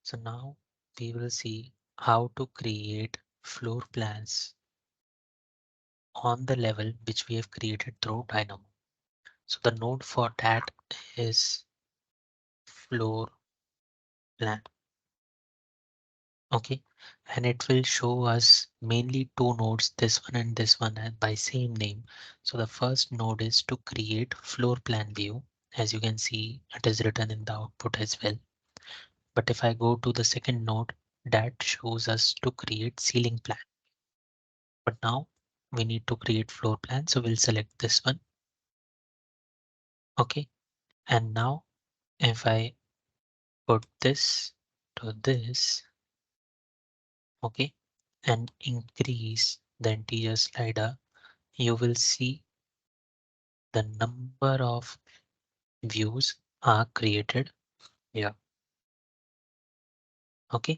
So now we will see how to create floor plans on the level which we have created through Dynamo. So the node for that is floor plan. Okay, and it will show us mainly two nodes, this one and this one, and by same name. So the first node is to create floor plan view. As you can see, it is written in the output as well. But if I go to the second node, that shows us to create ceiling plan. But now we need to create floor plan, so we'll select this one. Okay, and now if I put this to this, okay, and increase the integer slider, you will see the number of views are created here. Okay,